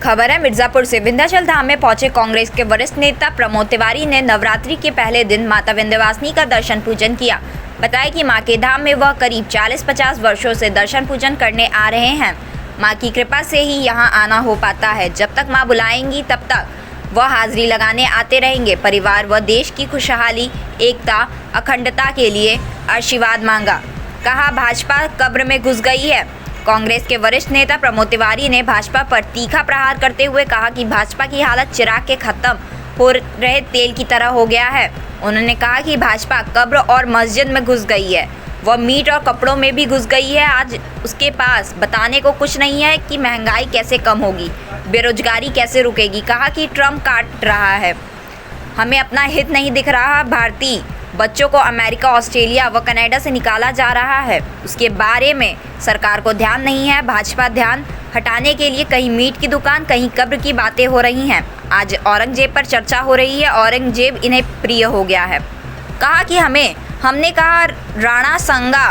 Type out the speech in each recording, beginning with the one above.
खबर है मिर्जापुर से। विंध्याचल धाम में पहुंचे कांग्रेस के वरिष्ठ नेता प्रमोद तिवारी ने नवरात्रि के पहले दिन माता विंध्यवासिनी का दर्शन पूजन किया। बताया कि मां के धाम में वह करीब 40-50 वर्षों से दर्शन पूजन करने आ रहे हैं। मां की कृपा से ही यहां आना हो पाता है। जब तक मां बुलाएंगी तब तक वह हाजिरी लगाने आते रहेंगे। परिवार व देश की खुशहाली, एकता, अखंडता के लिए आशीर्वाद मांगा। कहा भाजपा कब्र में घुस गई है। कांग्रेस के वरिष्ठ नेता प्रमोद तिवारी ने भाजपा पर तीखा प्रहार करते हुए कहा कि भाजपा की हालत चिराग के खत्म हो रहे तेल की तरह हो गया है। उन्होंने कहा कि भाजपा कब्र और मस्जिद में घुस गई है, वह मीट और कपड़ों में भी घुस गई है। आज उसके पास बताने को कुछ नहीं है कि महंगाई कैसे कम होगी, बेरोजगारी कैसे रुकेगी। कहा कि ट्रम्प काट रहा है, हमें अपना हित नहीं दिख रहा। भारतीय बच्चों को अमेरिका, ऑस्ट्रेलिया व कनाडा से निकाला जा रहा है, उसके बारे में सरकार को ध्यान नहीं है। भाजपा ध्यान हटाने के लिए कहीं मीट की दुकान, कहीं कब्र की बातें हो रही हैं। आज औरंगजेब पर चर्चा हो रही है, औरंगजेब इन्हें प्रिय हो गया है। कहा कि हमने कहा राणा संगा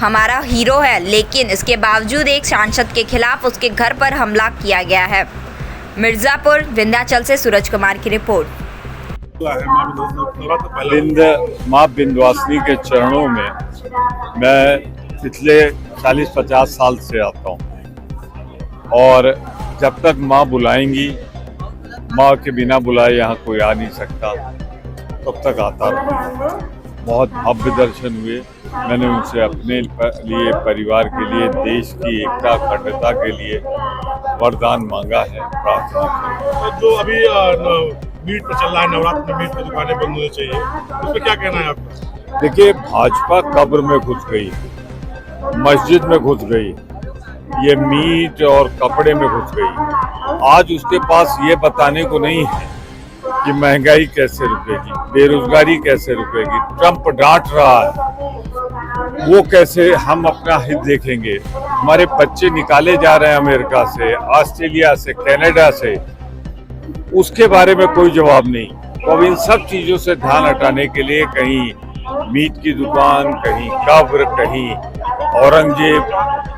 हमारा हीरो है, लेकिन इसके बावजूद एक सांसद के खिलाफ उसके घर पर हमला किया गया है। मिर्जापुर विंध्याचल से सूरज कुमार की रिपोर्ट। माँ विंध्यवासिनी के चरणों में मैं पिछले 40-50 साल से आता हूँ और जब तक माँ बुलाएंगी, माँ के बिना बुलाए यहाँ कोई आ नहीं सकता, तब तक आता रहूँगा। बहुत भव्य दर्शन हुए। मैंने उनसे अपने लिए, परिवार के लिए, देश की एकता, अखंडता के लिए वरदान मांगा है, प्रार्थना की। जो अभी मीट पर चल रहा है, नवरात्र में मीट की दुकानें बंद होनी चाहिए, उस पर क्या कहना है आपका? देखिए, भाजपा कब्र में घुस गई, मस्जिद में घुस गई, ये मीट और कपड़े में घुस गई। आज उसके पास ये बताने को नहीं है कि महंगाई कैसे रुकेगी, बेरोजगारी कैसे रुकेगी। ट्रम्प डांट रहा है, वो कैसे हम अपना हित देखेंगे। हमारे बच्चे निकाले जा रहे हैं अमेरिका से, ऑस्ट्रेलिया से, कनाडा से, उसके बारे में कोई जवाब नहीं। तो अब इन सब चीजों से ध्यान हटाने के लिए कहीं मीट की दुकान, कहीं कब्र, कहीं औरंगजेब।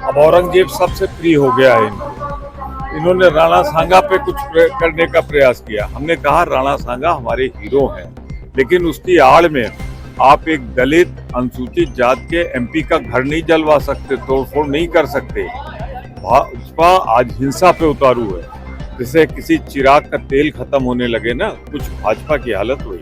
अब औरंगजेब सबसे प्रिय हो गया है इन्होंने राणा सांगा पे कुछ करने का प्रयास किया। हमने कहा राणा सांगा हमारे हीरो हैं, लेकिन उसकी आड़ में आप एक दलित अनुसूचित जात के एमपी का घर नहीं जलवा सकते, तोड़फोड़ नहीं कर सकते। भाजपा आज हिंसा पे उतारू है। जैसे किसी चिराग का तेल खत्म होने लगे ना, कुछ भाजपा की हालत हुई।